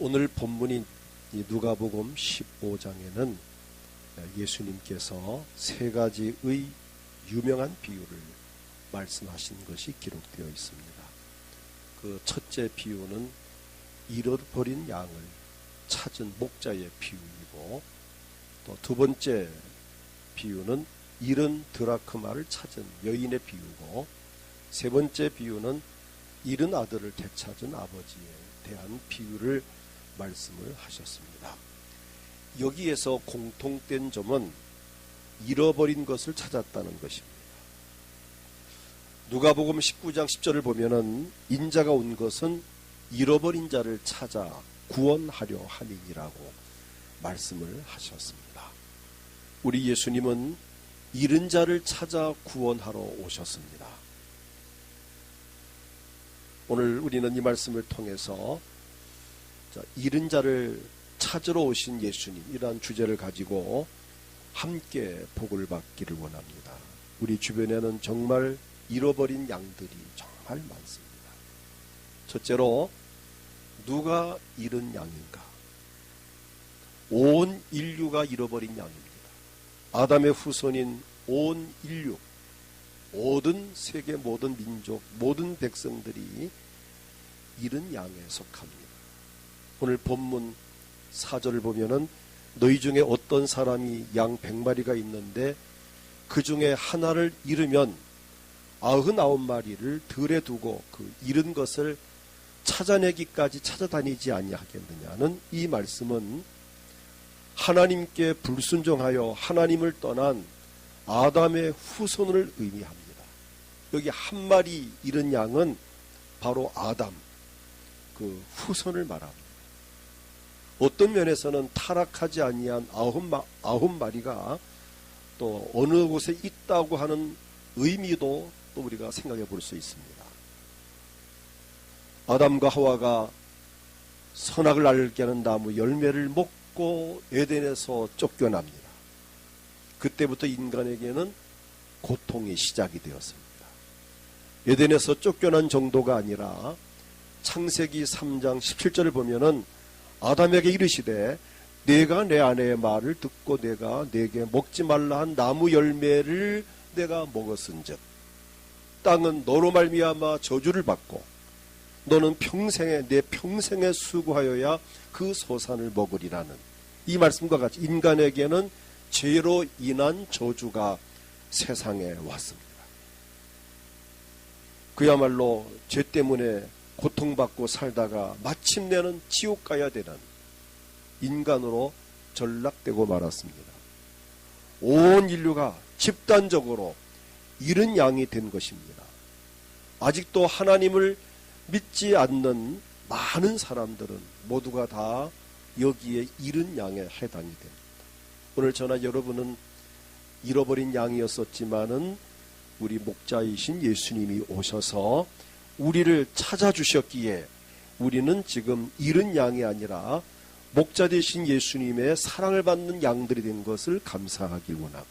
오늘 본문인 누가복음 15장에는 예수님께서 세 가지의 유명한 비유를 말씀하신 것이 기록되어 있습니다. 그 첫째 비유는 잃어버린 양을 찾은 목자의 비유이고, 또 두 번째 비유는 잃은 드라크마를 찾은 여인의 비유고, 세 번째 비유는 잃은 아들을 되찾은 아버지에 대한 비유를 말씀을 하셨습니다. 여기에서 공통된 점은 잃어버린 것을 찾았다는 것입니다. 누가복음 19장 10절을 보면은 인자가 온 것은 잃어버린 자를 찾아 구원하려 함이니라고 말씀을 하셨습니다. 우리 예수님은 잃은 자를 찾아 구원하러 오셨습니다. 오늘 우리는 이 말씀을 통해서 잃은 자를 찾으러 오신 예수님, 이러한 주제를 가지고 함께 복을 받기를 원합니다. 우리 주변에는 정말 잃어버린 양들이 정말 많습니다. 첫째로, 누가 잃은 양인가? 온 인류가 잃어버린 양입니다. 아담의 후손인 온 인류, 모든 세계, 모든 민족, 모든 백성들이 잃은 양에 속합니다. 오늘 본문 4절을 보면은 너희 중에 어떤 사람이 양 100마리가 있는데 그 중에 하나를 잃으면 99마리를 들에 두고 그 잃은 것을 찾아내기까지 찾아다니지 아니하겠느냐는 이 말씀은 하나님께 불순종하여 하나님을 떠난 아담의 후손을 의미합니다. 여기 한 마리 잃은 양은 바로 아담, 그 후손을 말합니다. 어떤 면에서는 타락하지 아니한 9마리가 또 어느 곳에 있다고 하는 의미도 또 우리가 생각해 볼 수 있습니다. 아담과 하와가 선악을 알게 하는 나무 열매를 먹고 에덴에서 쫓겨납니다. 그때부터 인간에게는 고통이 시작이 되었습니다. 에덴에서 쫓겨난 정도가 아니라 창세기 3장 17절을 보면은 아담에게 이르시되 내가 내 아내의 말을 듣고 내가 내게 먹지 말라 한 나무 열매를 내가 먹었은즉 땅은 너로 말미암아 저주를 받고 너는 내 평생에 수고하여야 그 소산을 먹으리라는 이 말씀과 같이 인간에게는 죄로 인한 저주가 세상에 왔습니다. 그야말로 죄 때문에 고통받고 살다가 마침내는 지옥 가야 되는 인간으로 전락되고 말았습니다. 온 인류가 집단적으로 잃은 양이 된 것입니다. 아직도 하나님을 믿지 않는 많은 사람들은 모두가 다 여기에 잃은 양에 해당이 됩니다. 오늘 저나 여러분은 잃어버린 양이었었지만은 우리 목자이신 예수님이 오셔서 우리를 찾아주셨기에 우리는 지금 잃은 양이 아니라 목자 되신 예수님의 사랑을 받는 양들이 된 것을 감사하길 원합니다.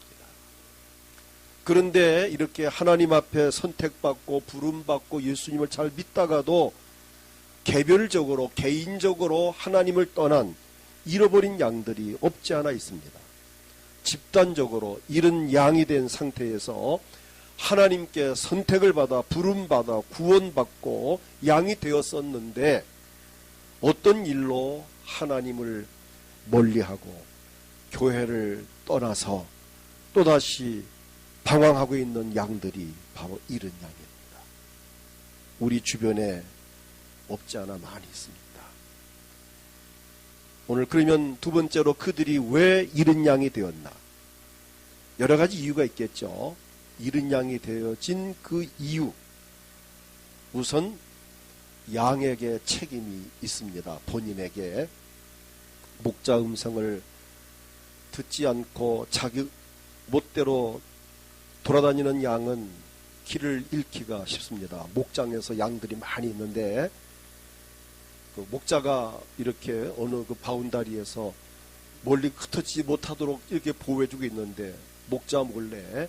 그런데 이렇게 하나님 앞에 선택받고 부름받고 예수님을 잘 믿다가도 개별적으로 개인적으로 하나님을 떠난 잃어버린 양들이 없지 않아 있습니다. 집단적으로 잃은 양이 된 상태에서 하나님께 선택을 받아 부름받아 구원받고 양이 되었었는데 어떤 일로 하나님을 멀리하고 교회를 떠나서 또다시 방황하고 있는 양들이 바로 잃은 양입니다. 우리 주변에 없지 않아 많이 있습니다. 오늘 그러면 두 번째로 그들이 왜 잃은 양이 되었나? 여러 가지 이유가 있겠죠. 잃은 양이 되어진 그 이유, 우선 양에게 책임이 있습니다. 본인에게 목자 음성을 듣지 않고 자기 멋대로 돌아다니는 양은 길을 잃기가 쉽습니다. 목장에서 양들이 많이 있는데 그 목자가 이렇게 어느 그 바운다리에서 멀리 흩어지지 못하도록 이렇게 보호해주고 있는데 목자 몰래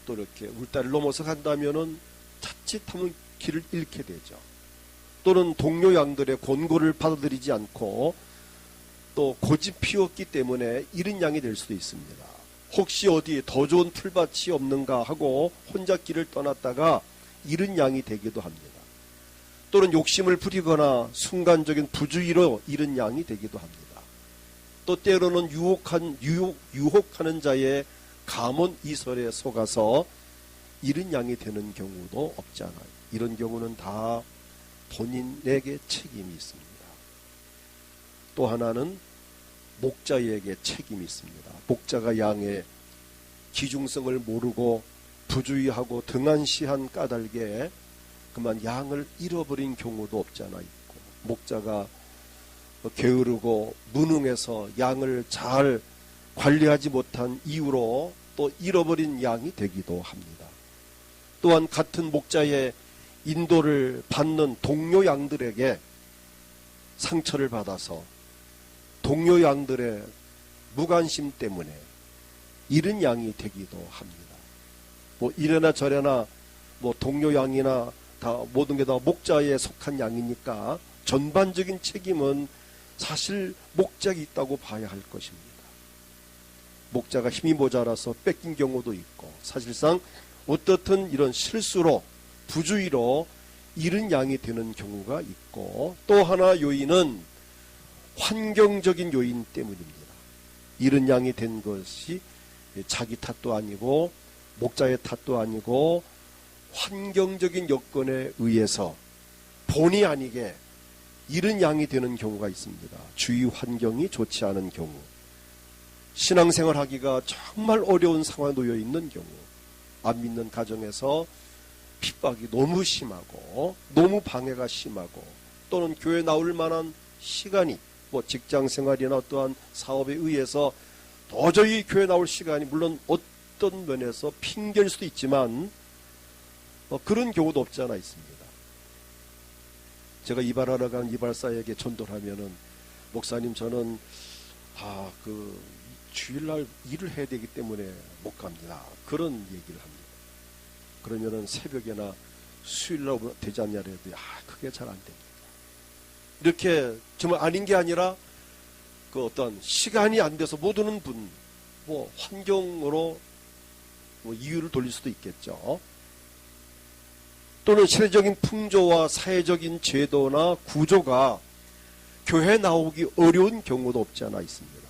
또 이렇게 울다리를 넘어서 간다면은 자칫하면 길을 잃게 되죠. 또는 동료 양들의 권고를 받아들이지 않고 또 고집 피웠기 때문에 잃은 양이 될 수도 있습니다. 혹시 어디 더 좋은 풀밭이 없는가 하고 혼자 길을 떠났다가 잃은 양이 되기도 합니다. 또는 욕심을 부리거나 순간적인 부주의로 잃은 양이 되기도 합니다. 또 때로는 유혹하는 자의 감언 이설에 속아서 잃은 양이 되는 경우도 없지 않아요. 이런 경우는 다 본인에게 책임이 있습니다. 또 하나는 목자에게 책임이 있습니다. 목자가 양의 기중성을 모르고 부주의하고 등한시한 까닭에 그만 양을 잃어버린 경우도 없지 않아 있고, 목자가 게으르고 무능해서 양을 잘 관리하지 못한 이유로 또 잃어버린 양이 되기도 합니다. 또한 같은 목자의 인도를 받는 동료 양들에게 상처를 받아서 동료 양들의 무관심 때문에 잃은 양이 되기도 합니다. 뭐 이래나 저래나 뭐 동료 양이나 다 모든 게 다 목자에 속한 양이니까 전반적인 책임은 사실 목자가 있다고 봐야 할 것입니다. 목자가 힘이 모자라서 뺏긴 경우도 있고, 사실상 어떻든 이런 실수로 부주의로 잃은 양이 되는 경우가 있고, 또 하나 요인은 환경적인 요인 때문입니다. 잃은 양이 된 것이 자기 탓도 아니고 목자의 탓도 아니고 환경적인 여건에 의해서 본의 아니게 잃은 양이 되는 경우가 있습니다. 주위 환경이 좋지 않은 경우, 신앙생활 하기가 정말 어려운 상황에 놓여 있는 경우, 안 믿는 가정에서 핍박이 너무 심하고 너무 방해가 심하고, 또는 교회 나올 만한 시간이 뭐 직장생활이나 어떠한 사업에 의해서 도저히 교회 나올 시간이 물론 어떤 면에서 핑계일 수도 있지만 그런 경우도 없지 않아 있습니다. 제가 이발하러 간 이발사에게 전도를 하면은, 목사님 저는 주일날 일을 해야 되기 때문에 못 갑니다. 그런 얘기를 합니다. 그러면은 새벽에나 수요일날 되지 않냐 그래도 그게 잘 안 됩니다. 이렇게 정말 아닌 게 아니라 그 어떤 시간이 안 돼서 못 오는 분, 뭐 환경으로 뭐 이유를 돌릴 수도 있겠죠. 또는 시대적인 풍조와 사회적인 제도나 구조가 교회 나오기 어려운 경우도 없지 않아 있습니다.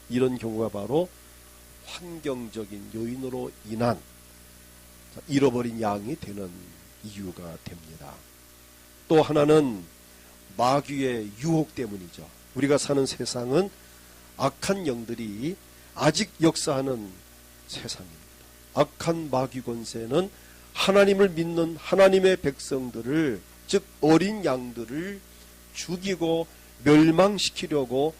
이런 경우가 바로 환경적인 요인으로 인한 잃어버린 양이 되는 이유가 됩니다. 또 하나는 마귀의 유혹 때문이죠. 우리가 사는 세상은 악한 영들이 아직 역사하는 세상입니다. 악한 마귀 권세는 하나님을 믿는 하나님의 백성들을, 즉 어린 양들을 죽이고 멸망시키려고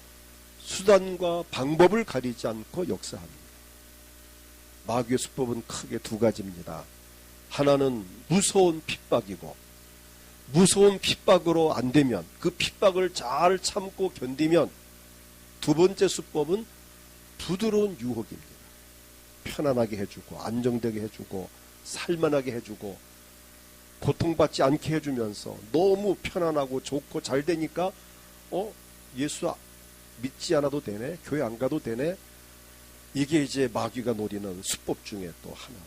수단과 방법을 가리지 않고 역사합니다. 마귀의 수법은 크게 두 가지입니다. 하나는 무서운 핍박이고, 무서운 핍박으로 안 되면, 그 핍박을 잘 참고 견디면, 두 번째 수법은 부드러운 유혹입니다. 편안하게 해주고 안정되게 해주고 살만하게 해주고 고통받지 않게 해주면서 너무 편안하고 좋고 잘 되니까 예수 믿지 않아도 되네, 교회 안 가도 되네, 이게 이제 마귀가 노리는 수법 중에 또 하나입니다.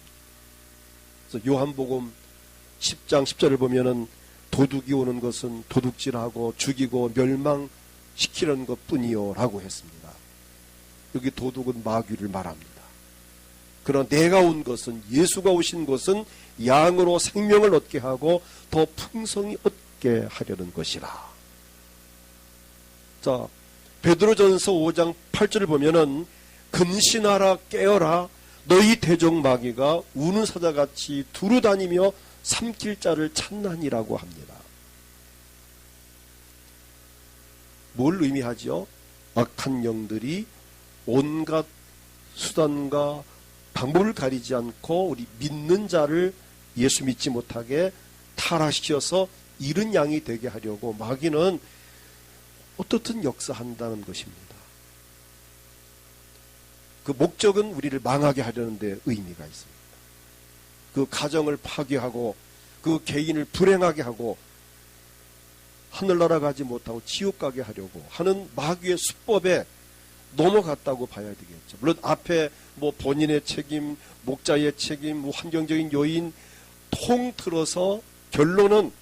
그래서 요한복음 10장 10절을 보면은 도둑이 오는 것은 도둑질하고 죽이고 멸망시키는 것뿐이요 라고 했습니다. 여기 도둑은 마귀를 말합니다. 그러나 내가 온 것은, 예수가 오신 것은 양으로 생명을 얻게 하고 더 풍성히 얻게 하려는 것이라. 자, 베드로전서 5장 8절을 보면은 근신하라 깨어라 너희 대적 마귀가 우는 사자같이 두루다니며 삼킬 자를 찾나니라고 합니다. 뭘 의미하죠? 악한 영들이 온갖 수단과 방법을 가리지 않고 우리 믿는 자를 예수 믿지 못하게 타락시켜서 잃은 양이 되게 하려고 마귀는 어떻든 역사한다는 것입니다. 그 목적은 우리를 망하게 하려는 데 의미가 있습니다. 그 가정을 파괴하고 그 개인을 불행하게 하고 하늘나라 가지 못하고 지옥 가게 하려고 하는 마귀의 수법에 넘어갔다고 봐야 되겠죠. 물론 앞에 뭐 본인의 책임, 목자의 책임, 뭐 환경적인 요인 통틀어서 결론은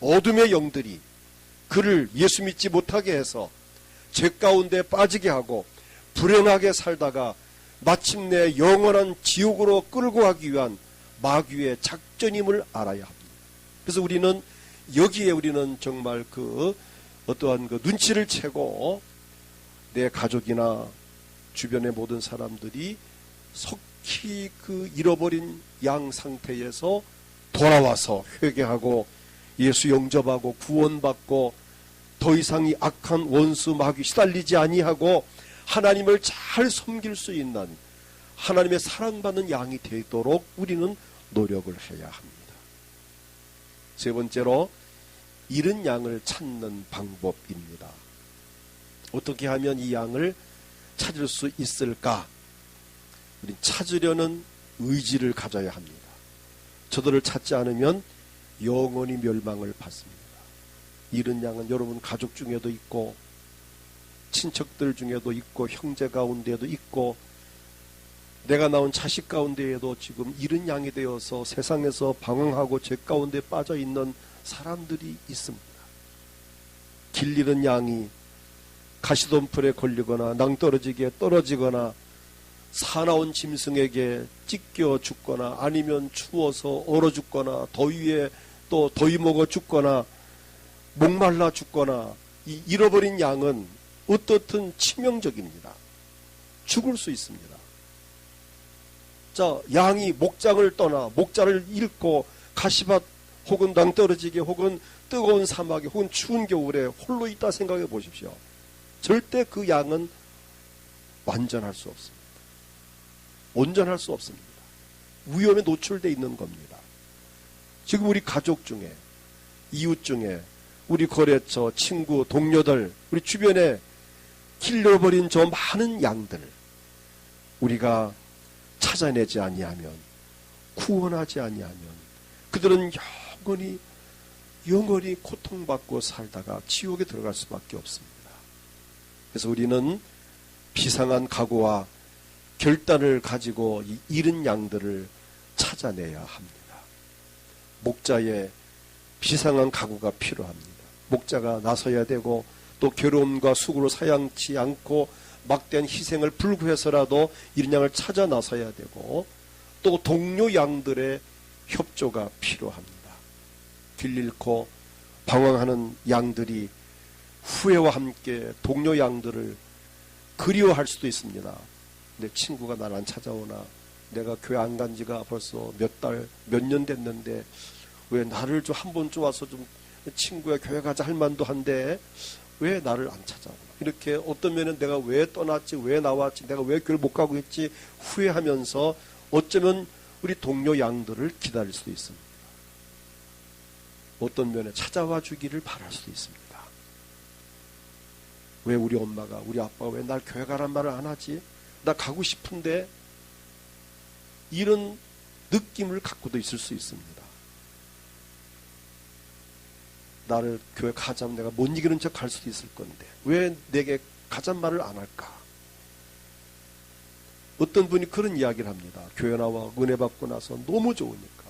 어둠의 영들이 그를 예수 믿지 못하게 해서 죄 가운데 빠지게 하고 불행하게 살다가 마침내 영원한 지옥으로 끌고 가기 위한 마귀의 작전임을 알아야 합니다. 그래서 우리는 여기에 우리는 정말 그 어떠한 그 눈치를 채고 내 가족이나 주변의 모든 사람들이 속히 그 잃어버린 양 상태에서 돌아와서 회개하고 예수 영접하고 구원받고 더 이상 이 악한 원수 마귀 시달리지 아니하고 하나님을 잘 섬길 수 있는 하나님의 사랑받는 양이 되도록 우리는 노력을 해야 합니다. 세 번째로 잃은 양을 찾는 방법입니다. 어떻게 하면 이 양을 찾을 수 있을까? 우린 찾으려는 의지를 가져야 합니다. 저들을 찾지 않으면 영원히 멸망을 받습니다. 잃은 양은 여러분 가족 중에도 있고 친척들 중에도 있고 형제 가운데도 있고 내가 낳은 자식 가운데에도 지금 잃은 양이 되어서 세상에서 방황하고 죄 가운데 빠져 있는 사람들이 있습니다. 길 잃은 양이 가시덤불에 걸리거나 낭떠러지게 떨어지거나 사나운 짐승에게 찢겨 죽거나 아니면 추워서 얼어 죽거나 더위에 또 더위 먹어 죽거나 목말라 죽거나 이 잃어버린 양은 어떻든 치명적입니다. 죽을 수 있습니다. 자, 양이 목장을 떠나 목자를 잃고 가시밭 혹은 낭떠러지게 혹은 뜨거운 사막에 혹은 추운 겨울에 홀로 있다 생각해 보십시오. 절대 그 양은 완전할 수 없습니다. 온전할 수 없습니다. 위험에 노출되어 있는 겁니다. 지금 우리 가족 중에 이웃 중에 우리 거래처 친구 동료들 우리 주변에 길러버린 저 많은 양들 우리가 찾아내지 아니하면 구원하지 아니하면 그들은 영원히 고통받고 살다가 지옥에 들어갈 수밖에 없습니다. 그래서 우리는 비상한 각오와 결단을 가지고 이 잃은 양들을 찾아내야 합니다. 목자의 비상한 각오가 필요합니다. 목자가 나서야 되고 또 괴로움과 수고로 사양치 않고 막대한 희생을 불구해서라도 잃은 양을 찾아 나서야 되고 또 동료 양들의 협조가 필요합니다. 길 잃고 방황하는 양들이 후회와 함께 동료 양들을 그리워할 수도 있습니다. 내 친구가 나를 안 찾아오나 내가 교회 안 간 지가 벌써 몇 달, 몇 년 됐는데 왜 나를 좀 한 번쯤 와서 좀 친구야 교회 가자 할 만도 한데 왜 나를 안 찾아오나 이렇게 어떤 면은 내가 왜 떠났지 왜 나왔지 내가 왜 교회를 못 가고 있지 후회하면서 어쩌면 우리 동료 양들을 기다릴 수도 있습니다. 어떤 면에 찾아와 주기를 바랄 수도 있습니다. 왜 우리 엄마가 우리 아빠가 왜 날 교회 가란 말을 안 하지? 나 가고 싶은데 이런 느낌을 갖고도 있을 수 있습니다. 나를 교회 가자면 내가 못 이기는 척 갈 수도 있을 건데 왜 내게 가잔 말을 안 할까? 어떤 분이 그런 이야기를 합니다. 교회 나와 은혜 받고 나서 너무 좋으니까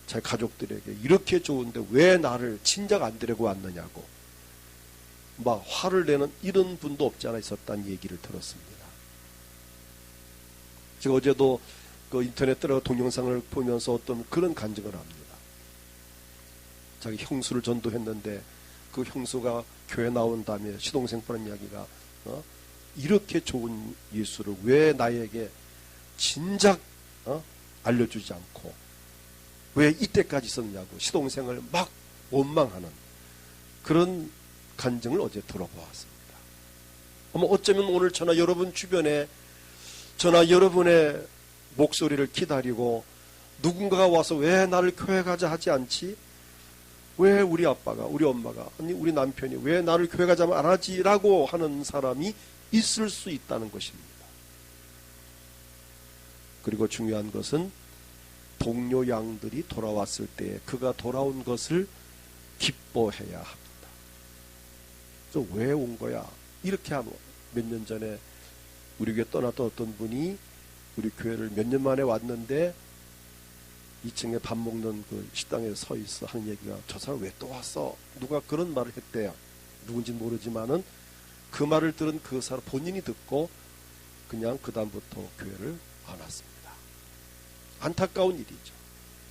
제 가족들에게 이렇게 좋은데 왜 나를 친작 안 데리고 왔느냐고 막 화를 내는 이런 분도 없지 않아 있었다는 얘기를 들었습니다. 제가 어제도 그 인터넷 들어가 동영상을 보면서 어떤 그런 간증을 합니다. 자기 형수를 전도했는데 그 형수가 교회 나온 다음에 시동생 보는 이야기가 이렇게 좋은 예수를 왜 나에게 진작 알려주지 않고 왜 이때까지 있었냐고 시동생을 막 원망하는 그런 간증을 어제 들어보았습니다. 어쩌면 오늘 저나 여러분 주변에 저나 여러분의 목소리를 기다리고 누군가가 와서 왜 나를 교회 가자 하지 않지? 왜 우리 아빠가 우리 엄마가 아니 우리 남편이 왜 나를 교회 가자면 안 하지? 라고 하는 사람이 있을 수 있다는 것입니다. 그리고 중요한 것은 동료 양들이 돌아왔을 때 그가 돌아온 것을 기뻐해야 합니다. 저 왜 온 거야? 이렇게 하면 몇 년 전에 우리 교회 떠났던 어떤 분이 우리 교회를 몇 년 만에 왔는데 2층에 밥 먹는 그 식당에 서 있어 하는 얘기가 저 사람 왜 또 왔어? 누가 그런 말을 했대요. 누군지 모르지만은 그 말을 들은 그 사람 본인이 듣고 그냥 그 다음부터 교회를 안 왔습니다. 안타까운 일이죠.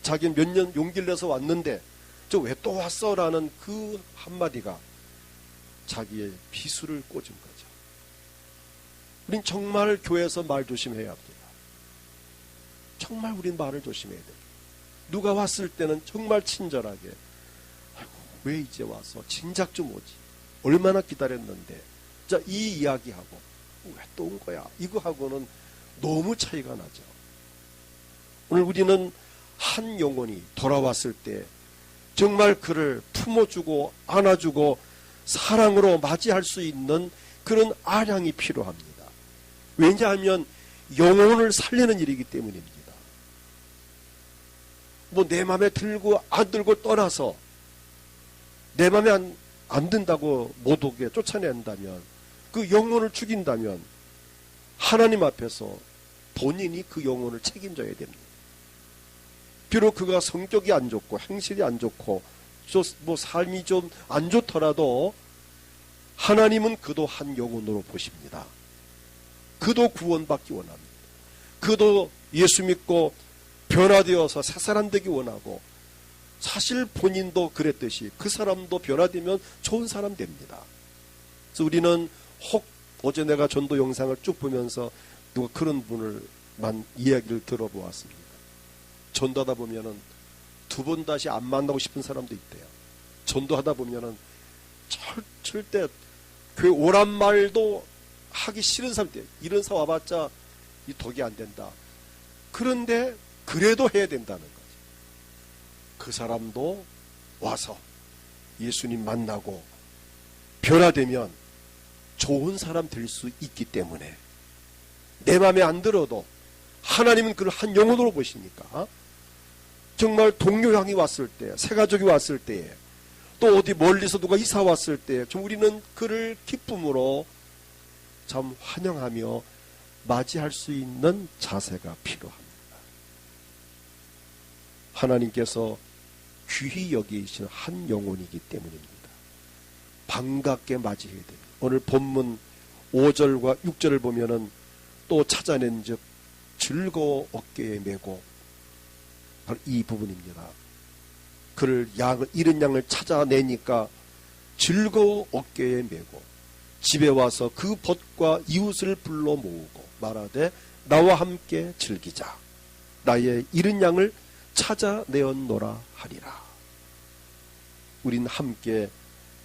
자기는 몇 년 용기를 내서 왔는데 저 왜 또 왔어? 라는 그 한마디가 자기의 비수를 꽂은 거죠. 우린 정말 교회에서 말 조심해야 합니다. 정말 우린 말을 조심해야 돼요. 누가 왔을 때는 정말 친절하게 아이고 왜 이제 와서 진작 좀 오지 얼마나 기다렸는데 자 이 이야기하고 왜 또 온 거야 이거 하고는 너무 차이가 나죠. 오늘 우리는 한 영혼이 돌아왔을 때 정말 그를 품어주고 안아주고 사랑으로 맞이할 수 있는 그런 아량이 필요합니다. 왜냐하면 영혼을 살리는 일이기 때문입니다. 뭐 내 맘에 들고 안 들고 떠나서 내 맘에 안 든다고 못 오게 쫓아낸다면 그 영혼을 죽인다면 하나님 앞에서 본인이 그 영혼을 책임져야 됩니다. 비록 그가 성격이 안 좋고 행실이 안 좋고 뭐 삶이 좀 안 좋더라도 하나님은 그도 한 영혼으로 보십니다. 그도 구원받기 원합니다. 그도 예수 믿고 변화되어서 새 사람 되기 원하고 사실 본인도 그랬듯이 그 사람도 변화되면 좋은 사람 됩니다. 그래서 우리는 혹 어제 내가 전도 영상을 쭉 보면서 누가 그런 분을만 이야기를 들어보았습니다. 전도하다 보면은 두 번 다시 안 만나고 싶은 사람도 있대요. 전도하다 보면은 절대 교회 오란 말도 하기 싫은 사람도 있대요. 이런 사 와봤자 이 독이 안 된다. 그런데 그래도 해야 된다는 거죠. 그 사람도 와서 예수님 만나고 변화되면 좋은 사람 될 수 있기 때문에 내 마음에 안 들어도 하나님은 그를 한 영혼으로 보시니까 정말 동료향이 왔을 때, 새가족이 왔을 때에 또 어디 멀리서 누가 이사 왔을 때 우리는 그를 기쁨으로 참 환영하며 맞이할 수 있는 자세가 필요합니다. 하나님께서 귀히 여기시는 한 영혼이기 때문입니다. 반갑게 맞이해야 됩니다. 오늘 본문 5절과 6절을 보면은 또 찾아낸 즉 즐거워 어깨에 메고 바로 이 부분입니다. 그를 잃은 양을 찾아내니까 즐거워 어깨에 메고 집에 와서 그 벗과 이웃을 불러 모으고 말하되 나와 함께 즐기자. 나의 잃은 양을 찾아내었노라 하리라. 우린 함께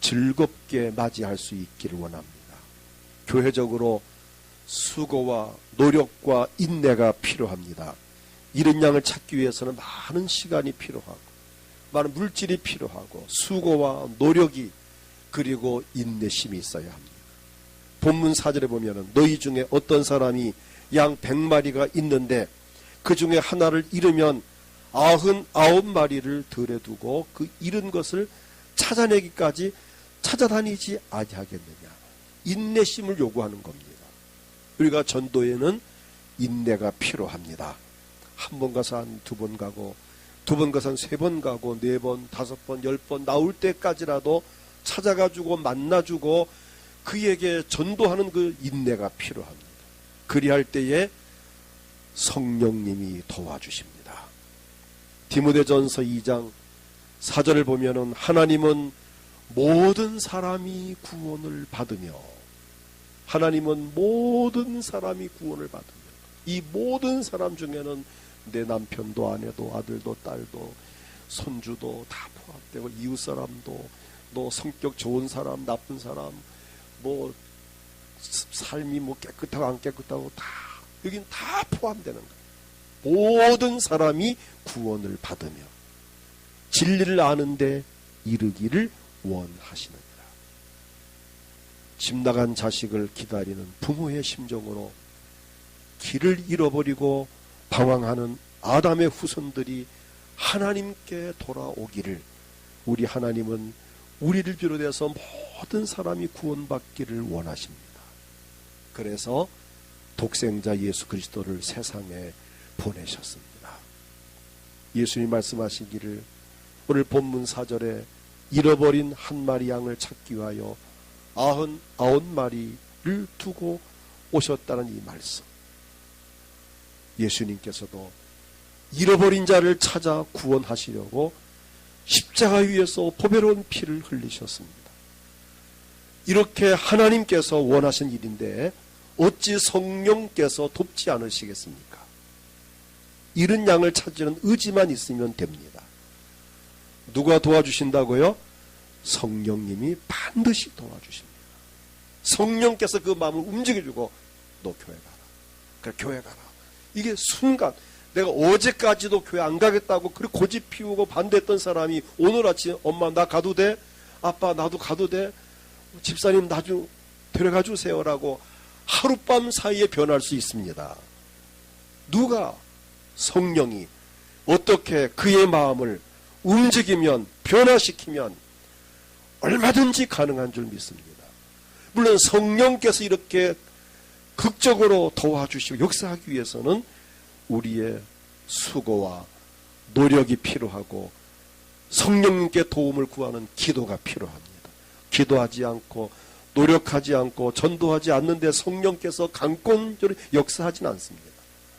즐겁게 맞이할 수 있기를 원합니다. 교회적으로 수고와 노력과 인내가 필요합니다. 잃은 양을 찾기 위해서는 많은 시간이 필요하고 많은 물질이 필요하고 수고와 노력이 그리고 인내심이 있어야 합니다. 본문 4절에 보면은 너희 중에 어떤 사람이 양 100마리가 있는데 그 중에 하나를 잃으면 99마리를 들에 두고 그 잃은 것을 찾아내기까지 찾아다니지 아니하겠느냐. 인내심을 요구하는 겁니다. 우리가 전도에는 인내가 필요합니다. 한 번 가서 한 2번 가고 2번 가서 한 3번 가고 4번, 5번, 10번 나올 때까지라도 찾아가지고 만나주고 그에게 전도하는 그 인내가 필요합니다. 그리할 때에 성령님이 도와주십니다. 디모데전서 2장 4절을 보면은 하나님은 모든 사람이 구원을 받으며 하나님은 모든 사람이 구원을 받으며 이 모든 사람 중에는 내 남편도 아내도 아들도 딸도 손주도 다 포함되고 이웃 사람도 너 성격 좋은 사람 나쁜 사람 뭐 삶이 뭐 깨끗하고 안 깨끗하고 다 여긴 다 포함되는 거예요. 모든 사람이 구원을 받으며 진리를 아는데 이르기를 원하시느니라. 집 나간 자식을 기다리는 부모의 심정으로 길을 잃어버리고 방황하는 아담의 후손들이 하나님께 돌아오기를 우리 하나님은 우리를 비롯해서 모든 사람이 구원받기를 원하십니다. 그래서 독생자 예수 그리스도를 세상에 보내셨습니다. 예수님 말씀하시기를 오늘 본문 4절에 잃어버린 한 마리 양을 찾기 위하여 99마리를 두고 오셨다는 이 말씀. 예수님께서도 잃어버린 자를 찾아 구원하시려고 십자가 위에서 보배로운 피를 흘리셨습니다. 이렇게 하나님께서 원하신 일인데 어찌 성령께서 돕지 않으시겠습니까? 잃은 양을 찾으는 의지만 있으면 됩니다. 누가 도와주신다고요? 성령님이 반드시 도와주십니다. 성령께서 그 마음을 움직여주고 너 교회 가라. 그래 교회 가라. 이게 순간 내가 어제까지도 교회 안 가겠다고 그렇게 고집 피우고 반대했던 사람이 오늘 아침 엄마 나 가도 돼? 아빠 나도 가도 돼? 집사님 나 좀 데려가 주세요라고 하룻밤 사이에 변할 수 있습니다. 누가? 성령이 어떻게 그의 마음을 움직이면 변화시키면 얼마든지 가능한 줄 믿습니다. 물론 성령께서 이렇게 극적으로 도와주시고 역사하기 위해서는 우리의 수고와 노력이 필요하고 성령님께 도움을 구하는 기도가 필요합니다. 기도하지 않고 노력하지 않고 전도하지 않는데 성령께서 강권적으로 역사하지는 않습니다.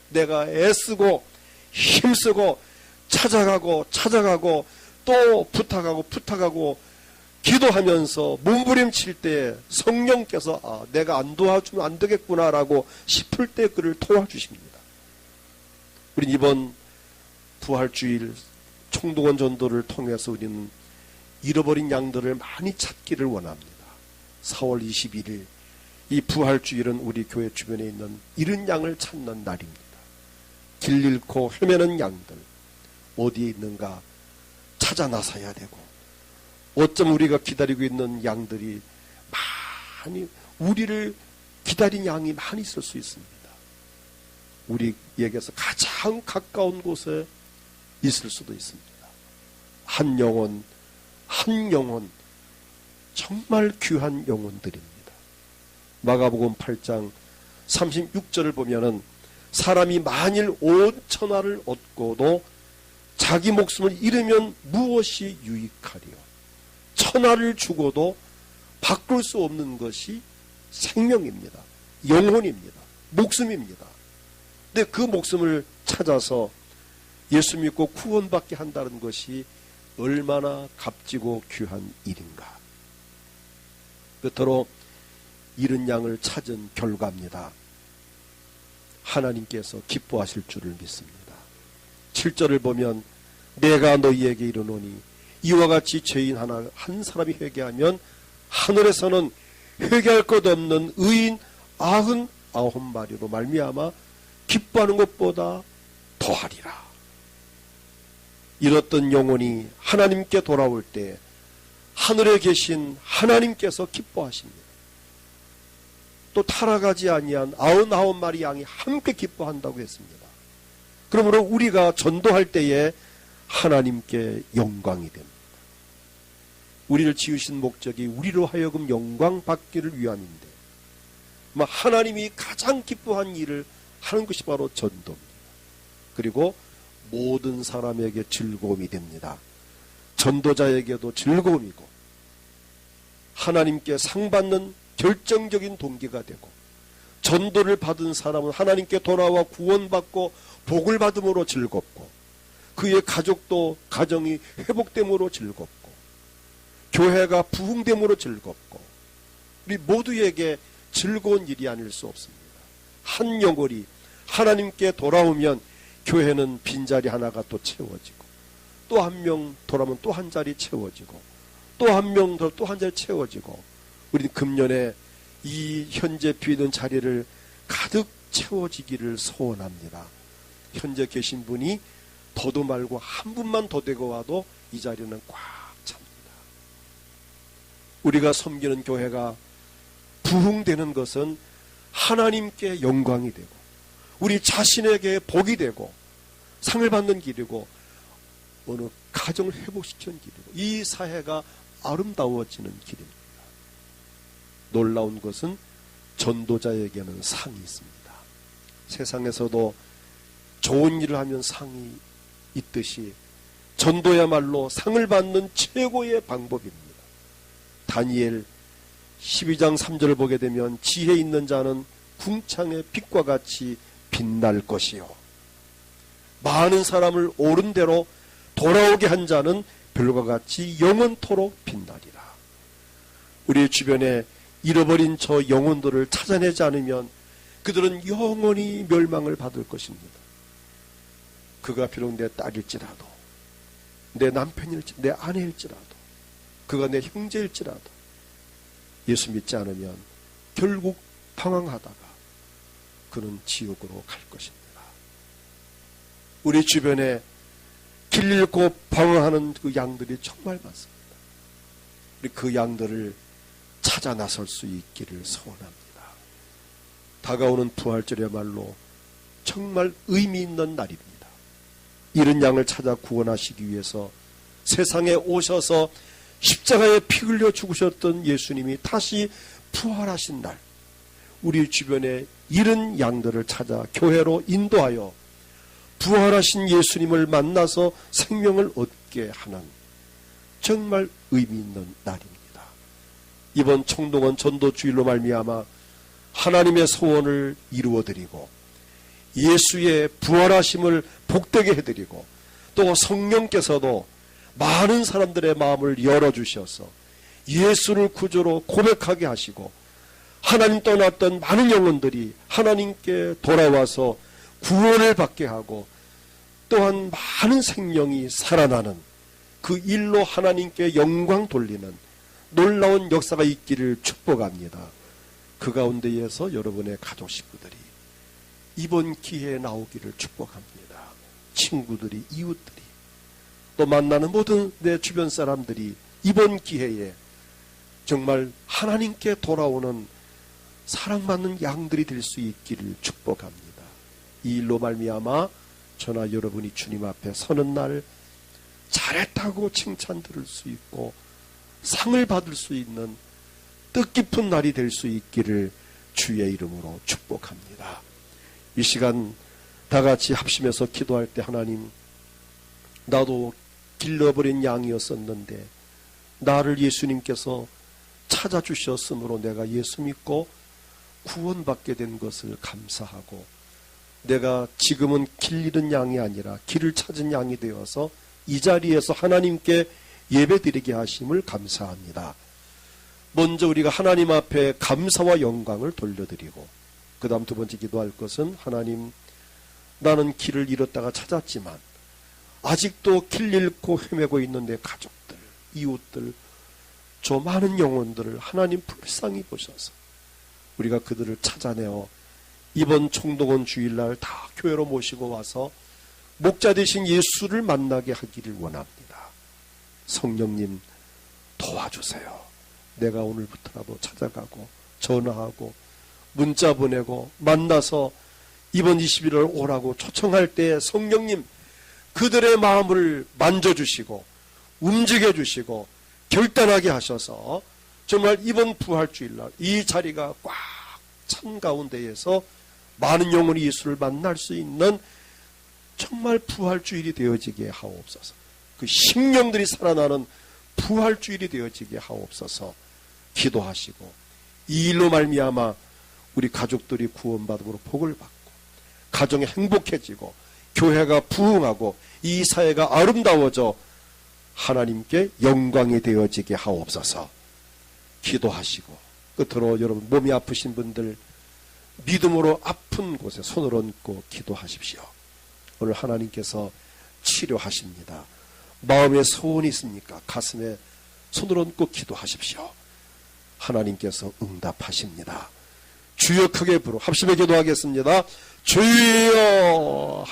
내가 애쓰고 힘쓰고 찾아가고 또 부탁하고 기도하면서 몸부림칠 때 성령께서 내가 안 도와주면 안 되겠구나라고 싶을 때 그를 도와주십니다. 우린 이번 부활주일 총동원 전도를 통해서 우리는 잃어버린 양들을 많이 찾기를 원합니다. 4월 21일 이 부활주일은 우리 교회 주변에 있는 잃은 양을 찾는 날입니다. 길 잃고 헤매는 양들 어디에 있는가 찾아 나서야 되고 어쩜 우리가 기다리고 있는 양들이 많이 우리를 기다린 양이 많이 있을 수 있습니다. 우리에게서 가장 가까운 곳에 있을 수도 있습니다. 한 영혼 정말 귀한 영혼들입니다. 마가복음 8장 36절을 보면은 사람이 만일 온 천하를 얻고도 자기 목숨을 잃으면 무엇이 유익하리요? 천하를 주고도 바꿀 수 없는 것이 생명입니다. 영혼입니다. 목숨입니다. 근데 그 목숨을 찾아서 예수 믿고 구원받게 한다는 것이 얼마나 값지고 귀한 일인가. 끝으로 잃은 양을 찾은 결과입니다. 하나님께서 기뻐하실 줄을 믿습니다. 7절을 보면 내가 너희에게 이르노니 이와 같이 죄인 한 사람이 회개하면 하늘에서는 회개할 것 없는 의인 99마리로 말미암아 기뻐하는 것보다 더하리라. 잃었던 영혼이 하나님께 돌아올 때 하늘에 계신 하나님께서 기뻐하십니다. 또 타락하지 아니한 99마리 양이 함께 기뻐한다고 했습니다. 그러므로 우리가 전도할 때에 하나님께 영광이 됩니다. 우리를 지으신 목적이 우리로 하여금 영광 받기를 위함인데 하나님이 가장 기뻐한 일을 하는 것이 바로 전도입니다. 그리고 모든 사람에게 즐거움이 됩니다. 전도자에게도 즐거움이고 하나님께 상 받는 결정적인 동기가 되고 전도를 받은 사람은 하나님께 돌아와 구원받고 복을 받음으로 즐겁고 그의 가족도 가정이 회복됨으로 즐겁고 교회가 부흥됨으로 즐겁고 우리 모두에게 즐거운 일이 아닐 수 없습니다. 한 영혼이 하나님께 돌아오면 교회는 빈자리 하나가 또 채워지고 또 한 명 돌아오면 또 한 자리 채워지고 또 한 명 더 또 한 자리 채워지고 우리는 금년에 이 현재 비는 자리를 가득 채워지기를 소원합니다. 현재 계신 분이 더도 말고 한 분만 더 되고 와도 이 자리는 꽉 찹니다. 우리가 섬기는 교회가 부흥되는 것은 하나님께 영광이 되고 우리 자신에게 복이 되고 상을 받는 길이고 어느 가정을 회복시키는 길이고 이 사회가 아름다워지는 길입니다. 놀라운 것은 전도자에게는 상이 있습니다. 세상에서도 좋은 일을 하면 상이 있듯이 전도야말로 상을 받는 최고의 방법입니다. 다니엘 12장 3절을 보게 되면 지혜 있는 자는 궁창의 빛과 같이 빛날 것이요 많은 사람을 옳은 대로 돌아오게 한 자는 별과 같이 영원토록 빛나리라. 우리 주변에 잃어버린 저 영혼들을 찾아내지 않으면 그들은 영원히 멸망을 받을 것입니다. 그가 비록 내 딸일지라도, 내 남편일지라도, 내 아내일지라도, 그가 내 형제일지라도 예수 믿지 않으면 결국 방황하다가 그는 지옥으로 갈 것입니다. 우리 주변에 길 잃고 방황하는 그 양들이 정말 많습니다. 우리 그 양들을 찾아 나설 수 있기를 소원합니다. 다가오는 부활절이야말로 정말 의미 있는 날입니다. 이런 양을 찾아 구원하시기 위해서 세상에 오셔서 십자가에 피 흘려 죽으셨던 예수님이 다시 부활하신 날, 우리 주변에 이런 양들을 찾아 교회로 인도하여 부활하신 예수님을 만나서 생명을 얻게 하는 정말 의미 있는 날입니다. 이번 청동원 전도주일로 말미암아 하나님의 소원을 이루어드리고 예수의 부활하심을 복되게 해드리고 또 성령께서도 많은 사람들의 마음을 열어주셔서 예수를 구주로 고백하게 하시고 하나님 떠났던 많은 영혼들이 하나님께 돌아와서 구원을 받게 하고 또한 많은 생명이 살아나는 그 일로 하나님께 영광 돌리는 놀라운 역사가 있기를 축복합니다. 그 가운데에서 여러분의 가족 식구들이 이번 기회에 나오기를 축복합니다. 친구들이, 이웃들이, 또 만나는 모든 내 주변 사람들이 이번 기회에 정말 하나님께 돌아오는 사랑받는 양들이 될 수 있기를 축복합니다. 이 일로 말미암아 저나 여러분이 주님 앞에 서는 날 잘했다고 칭찬 들을 수 있고 상을 받을 수 있는 뜻깊은 날이 될 수 있기를 주의 이름으로 축복합니다. 이 시간 다 같이 합심해서 기도할 때 하나님, 나도 길러버린 양이었었는데 나를 예수님께서 찾아주셨으므로 내가 예수 믿고 구원받게 된 것을 감사하고 내가 지금은 길 잃은 양이 아니라 길을 찾은 양이 되어서 이 자리에서 하나님께 예배드리게 하심을 감사합니다. 먼저 우리가 하나님 앞에 감사와 영광을 돌려드리고 그 다음 두 번째 기도할 것은 하나님, 나는 길을 잃었다가 찾았지만 아직도 길 잃고 헤매고 있는 내 가족들, 이웃들, 저 많은 영혼들을 하나님 불쌍히 보셔서 우리가 그들을 찾아내어 이번 총동원 주일날 다 교회로 모시고 와서 목자 되신 예수를 만나게 하기를 원합니다. 성령님 도와주세요. 내가 오늘부터라도 찾아가고 전화하고 문자 보내고 만나서 이번 21월 오라고 초청할 때 성령님 그들의 마음을 만져주시고 움직여주시고 결단하게 하셔서 정말 이번 부활주일날 이 자리가 꽉 찬 가운데에서 많은 영혼이 예수를 만날 수 있는 정말 부활주일이 되어지게 하옵소서. 그 심령들이 살아나는 부활주일이 되어지게 하옵소서. 기도하시고 이 일로 말미암아 우리 가족들이 구원받음으로 복을 받고 가정이 행복해지고 교회가 부흥하고 이 사회가 아름다워져 하나님께 영광이 되어지게 하옵소서. 기도하시고 끝으로 여러분 몸이 아프신 분들 믿음으로 아픈 곳에 손을 얹고 기도하십시오. 오늘 하나님께서 치료하십니다. 마음에 소원이 있습니까? 가슴에 손을 얹고 기도하십시오. 하나님께서 응답하십니다. 주여 크게 부르 합심해 기도하겠습니다. 주여.